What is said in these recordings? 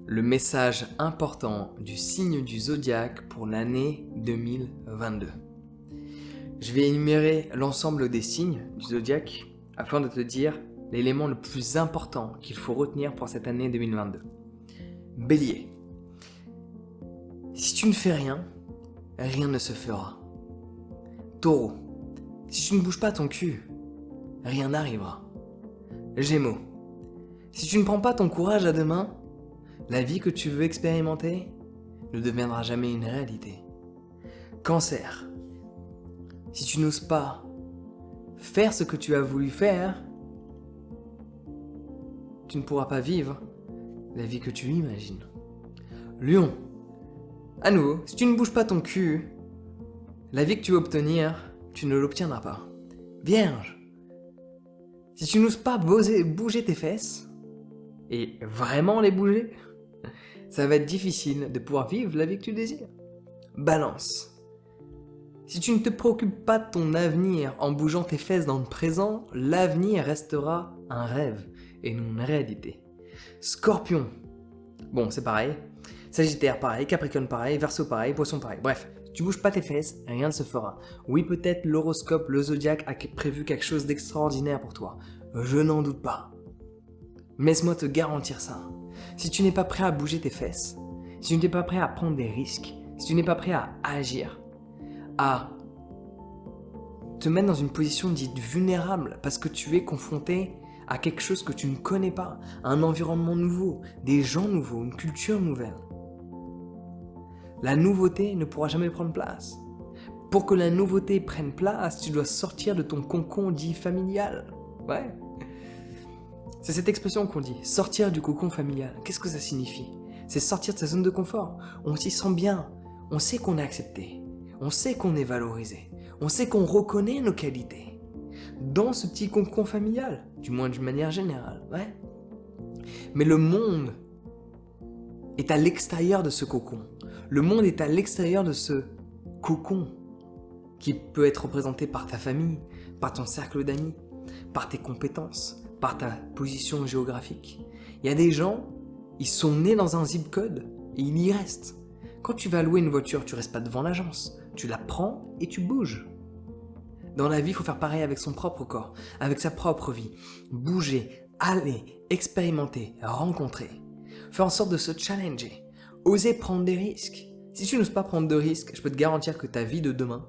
le message important du signe du zodiaque pour l'année 2022. Je vais énumérer l'ensemble des signes du zodiaque afin de te dire l'élément le plus important qu'il faut retenir pour cette année 2022. Bélier. Si tu ne fais rien, rien ne se fera. Taureau. Si tu ne bouges pas ton cul, rien n'arrivera. Gémeaux. Si tu ne prends pas ton courage à deux mains, la vie que tu veux expérimenter ne deviendra jamais une réalité. Cancer. Si tu n'oses pas faire ce que tu as voulu faire, tu ne pourras pas vivre la vie que tu imagines. Lion. À nouveau, si tu ne bouges pas ton cul, la vie que tu veux obtenir, tu ne l'obtiendras pas. Vierge. Si tu n'oses pas bouger tes fesses, et vraiment les bouger, ça va être difficile de pouvoir vivre la vie que tu désires. Balance. Si tu ne te préoccupes pas de ton avenir en bougeant tes fesses dans le présent, l'avenir restera un rêve et non une réalité. Scorpion. Bon, c'est pareil. Sagittaire, pareil. Capricorne, pareil. Verseau, pareil. Poisson, pareil. Bref, si tu bouges pas tes fesses, rien ne se fera. Oui, peut-être l'horoscope, le zodiaque a prévu quelque chose d'extraordinaire pour toi. Je n'en doute pas. Mais laisse-moi te garantir ça. Si tu n'es pas prêt à bouger tes fesses, si tu n'es pas prêt à prendre des risques, si tu n'es pas prêt à agir, à te mettre dans une position dite vulnérable parce que tu es confronté à quelque chose que tu ne connais pas, un environnement nouveau, des gens nouveaux, une culture nouvelle, la nouveauté ne pourra jamais prendre place. Pour que la nouveauté prenne place, tu dois sortir de ton cocon dit familial. Ouais. C'est cette expression qu'on dit, sortir du cocon familial. Qu'est-ce que ça signifie? C'est sortir de sa zone de confort. On s'y sent bien. On sait qu'on est accepté. On sait qu'on est valorisé. On sait qu'on reconnaît nos qualités. Dans ce petit cocon familial, du moins d'une manière générale, ouais. Mais le monde est à l'extérieur de ce cocon. Le monde est à l'extérieur de ce cocon qui peut être représenté par ta famille, par ton cercle d'amis, par tes compétences, par ta position géographique. Il y a des gens, ils sont nés dans un zip code et ils y restent. Quand tu vas louer une voiture, tu restes pas devant l'agence. Tu la prends et tu bouges. Dans la vie, il faut faire pareil avec son propre corps, avec sa propre vie. Bouger, aller, expérimenter, rencontrer. Faire en sorte de se challenger. Oser prendre des risques. Si tu n'oses pas prendre de risques, je peux te garantir que ta vie de demain,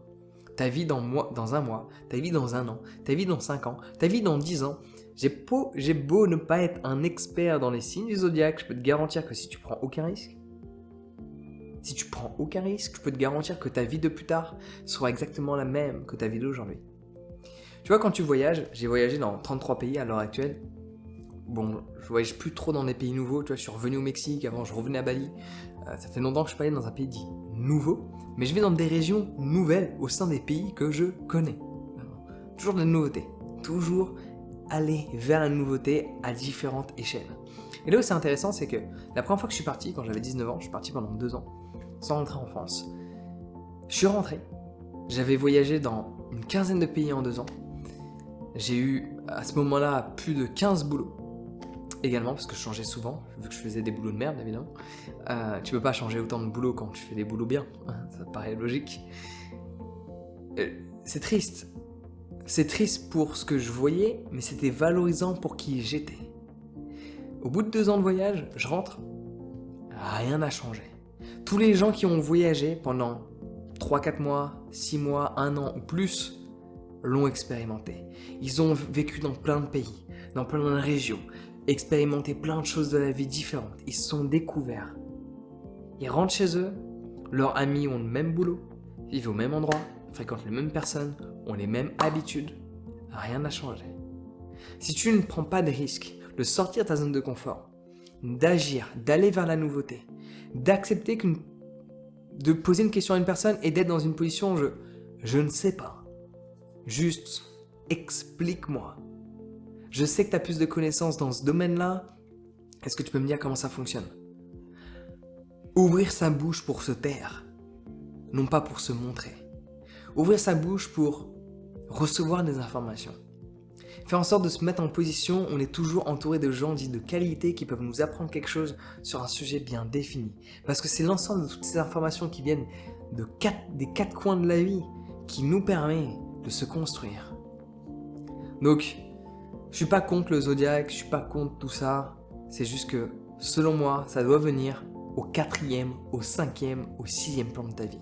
ta vie dans un mois, ta vie dans un an, ta vie dans 5 ans, ta vie dans 10 ans, j'ai beau ne pas être un expert dans les signes du zodiaque, je peux te garantir que si tu prends aucun risque, je peux te garantir que ta vie de plus tard sera exactement la même que ta vie d'aujourd'hui. Tu vois, quand tu voyages, j'ai voyagé dans 33 pays à l'heure actuelle. Bon, je voyage plus trop dans des pays nouveaux, tu vois, je suis revenu au Mexique, avant je revenais à Bali. Ça fait longtemps que je suis pas allé dans un pays dit nouveau, mais je vais dans des régions nouvelles au sein des pays que je connais. Toujours de la nouveauté, toujours aller vers la nouveauté à différentes échelles. Et là où c'est intéressant, c'est que la première fois que je suis parti, quand j'avais 19 ans, je suis parti pendant 2 ans, sans rentrer en France. Je suis rentré, j'avais voyagé dans une quinzaine de pays en 2 ans. J'ai eu à ce moment-là plus de 15 boulots. Également, parce que je changeais souvent, vu que je faisais des boulots de merde, évidemment. Tu peux pas changer autant de boulots quand tu fais des boulots bien, ça paraît logique. C'est triste. C'est triste pour ce que je voyais, mais c'était valorisant pour qui j'étais. Au bout de 2 ans de voyage, je rentre, rien n'a changé. Tous les gens qui ont voyagé pendant 3-4 mois, 6 mois, 1 an ou plus, l'ont expérimenté. Ils ont vécu dans plein de pays, dans plein de régions, expérimenté plein de choses de la vie différentes. Ils se sont découverts. Ils rentrent chez eux, leurs amis ont le même boulot, vivent au même endroit, fréquentent les mêmes personnes, ont les mêmes habitudes. Rien n'a changé. Si tu ne prends pas de risque de sortir de ta zone de confort, d'agir, d'aller vers la nouveauté, d'accepter de poser une question à une personne et d'être dans une position je ne sais pas. Juste, explique-moi. Je sais que tu as plus de connaissances dans ce domaine-là. Est-ce que tu peux me dire comment ça fonctionne? Ouvrir sa bouche pour se taire, non pas pour se montrer. Ouvrir sa bouche pour recevoir des informations. Faire en sorte de se mettre en position, on est toujours entouré de gens dits de qualité qui peuvent nous apprendre quelque chose sur un sujet bien défini. Parce que c'est l'ensemble de toutes ces informations qui viennent des quatre coins de la vie qui nous permet de se construire. Donc, je suis pas contre le zodiaque, je suis pas contre tout ça. C'est juste que, selon moi, ça doit venir au 4e, au 5e, au 6e plan de ta vie.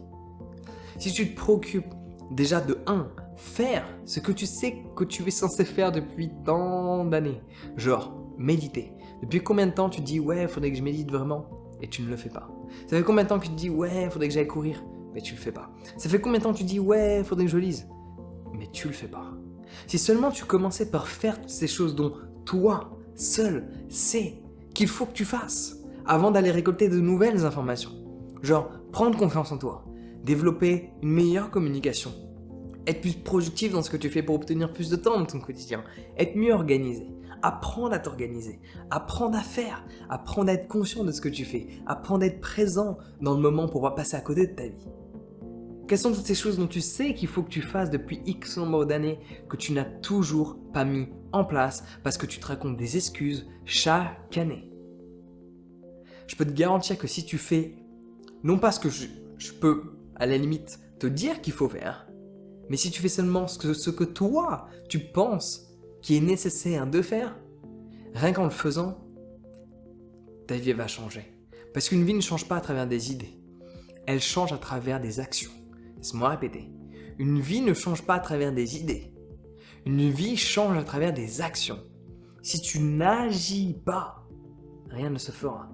Si tu te préoccupes déjà de 1, faire ce que tu sais que tu es censé faire depuis tant d'années. Genre, méditer. Depuis combien de temps tu te dis « Ouais, faudrait que je médite vraiment » et tu ne le fais pas. Ça fait combien de temps que tu te dis « Ouais, faudrait que j'aille courir » mais tu le fais pas. Ça fait combien de temps que tu te dis « Ouais, faudrait que je lise » mais tu le fais pas. Si seulement tu commençais par faire toutes ces choses dont toi, seul, sais qu'il faut que tu fasses avant d'aller récolter de nouvelles informations. Genre, prendre confiance en toi, développer une meilleure communication, être plus productif dans ce que tu fais pour obtenir plus de temps dans ton quotidien, être mieux organisé, apprendre à t'organiser, apprendre à faire, apprendre à être conscient de ce que tu fais, apprendre à être présent dans le moment pour pas passer à côté de ta vie. Quelles sont toutes ces choses dont tu sais qu'il faut que tu fasses depuis X nombre d'années que tu n'as toujours pas mis en place parce que tu te racontes des excuses chaque année? Je peux te garantir que si tu fais, non pas ce que je peux à la limite te dire qu'il faut faire, mais si tu fais seulement ce que toi tu penses qui est nécessaire de faire, rien qu'en le faisant, ta vie va changer. Parce qu'une vie ne change pas à travers des idées, elle change à travers des actions. Laisse-moi répéter. Une vie ne change pas à travers des idées. Une vie change à travers des actions. Si tu n'agis pas, rien ne se fera.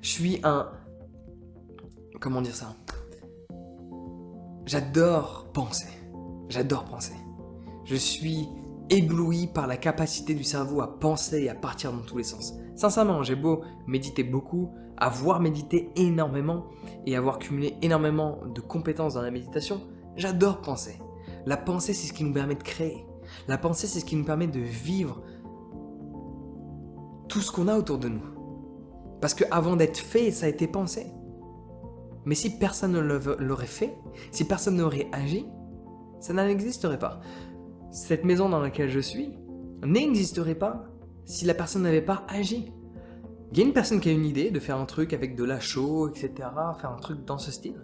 Je suis un... Comment dire ça? J'adore penser. J'adore penser. Je suis ébloui par la capacité du cerveau à penser et à partir dans tous les sens. Sincèrement, j'ai beau méditer beaucoup, avoir médité énormément et avoir cumulé énormément de compétences dans la méditation, j'adore penser. La pensée, c'est ce qui nous permet de créer. La pensée, c'est ce qui nous permet de vivre tout ce qu'on a autour de nous. Parce qu'avant d'être fait, ça a été pensé. Mais si personne ne l'aurait fait, si personne n'aurait agi, ça n'existerait pas. Cette maison dans laquelle je suis n'existerait pas si la personne n'avait pas agi. Il y a une personne qui a une idée de faire un truc avec de la chaux, etc., faire un truc dans ce style.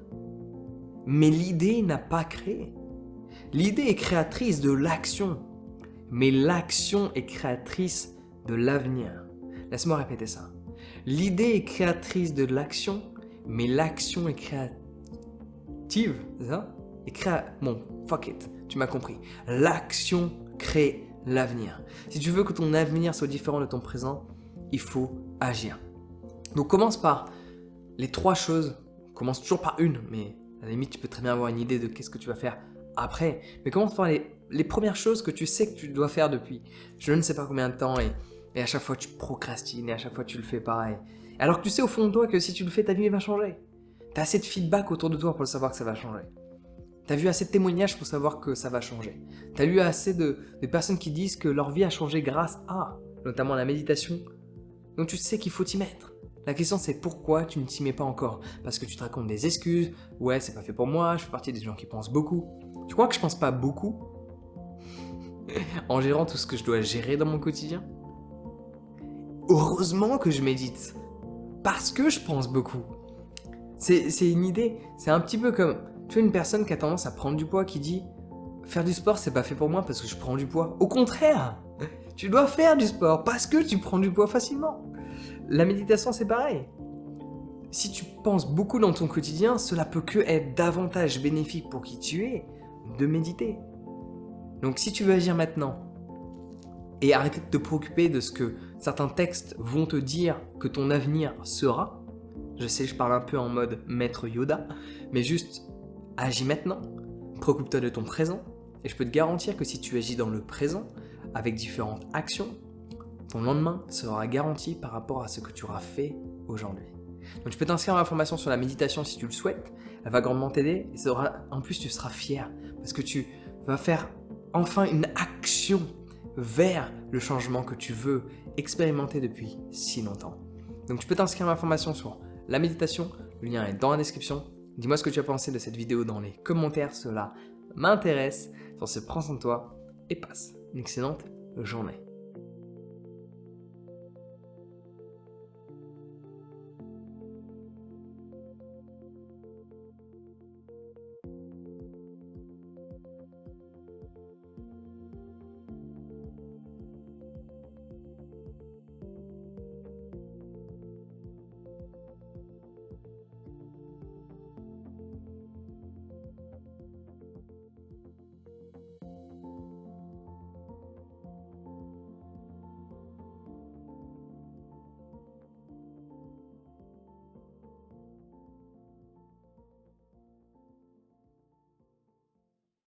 Mais l'idée n'a pas créé. L'idée est créatrice de l'action, mais l'action est créatrice de l'avenir. Laisse-moi répéter ça. L'idée est créatrice de l'action, mais l'action est créative, c'est ça? Bon, fuck it, tu m'as compris. L'action crée l'avenir. Si tu veux que ton avenir soit différent de ton présent, il faut agir. Donc commence par les 3 choses. Commence toujours par une, mais à la limite tu peux très bien avoir une idée de qu'est-ce que tu vas faire après. Mais commence par les premières choses que tu sais que tu dois faire depuis je ne sais pas combien de temps et à chaque fois tu procrastines et à chaque fois tu le fais pareil. Alors que tu sais au fond de toi que si tu le fais, ta vie va changer. Tu as assez de feedback autour de toi pour le savoir que ça va changer. Tu as vu assez de témoignages pour savoir que ça va changer. Tu as lu assez de personnes qui disent que leur vie a changé grâce à, notamment la méditation. Donc tu sais qu'il faut t'y mettre. La question c'est pourquoi tu ne t'y mets pas encore? Parce que tu te racontes des excuses. Ouais, c'est pas fait pour moi, je fais partie des gens qui pensent beaucoup. Tu crois que je pense pas beaucoup en gérant tout ce que je dois gérer dans mon quotidien? Heureusement que je médite. Parce que je pense beaucoup. C'est une idée. C'est un petit peu comme, tu vois, une personne qui a tendance à prendre du poids qui dit « Faire du sport, c'est pas fait pour moi parce que je prends du poids. » Au contraire, tu dois faire du sport parce que tu prends du poids facilement. La méditation, c'est pareil. Si tu penses beaucoup dans ton quotidien, cela peut que être davantage bénéfique pour qui tu es de méditer. Donc si tu veux agir maintenant et arrêter de te préoccuper de ce que certains textes vont te dire que ton avenir sera, je sais, je parle un peu en mode maître Yoda, mais juste agis maintenant, préoccupe-toi de ton présent, et je peux te garantir que si tu agis dans le présent, avec différentes actions, ton lendemain sera garanti par rapport à ce que tu auras fait aujourd'hui. Donc tu peux t'inscrire à ma formation sur la méditation si tu le souhaites, elle va grandement t'aider, et en plus tu seras fier, parce que tu vas faire enfin une action vers le changement que tu veux expérimenter depuis si longtemps. Donc tu peux t'inscrire à ma formation sur la méditation, le lien est dans la description. Dis-moi ce que tu as pensé de cette vidéo dans les commentaires, cela m'intéresse. Sur ce, prends soin de toi et passe une excellente journée.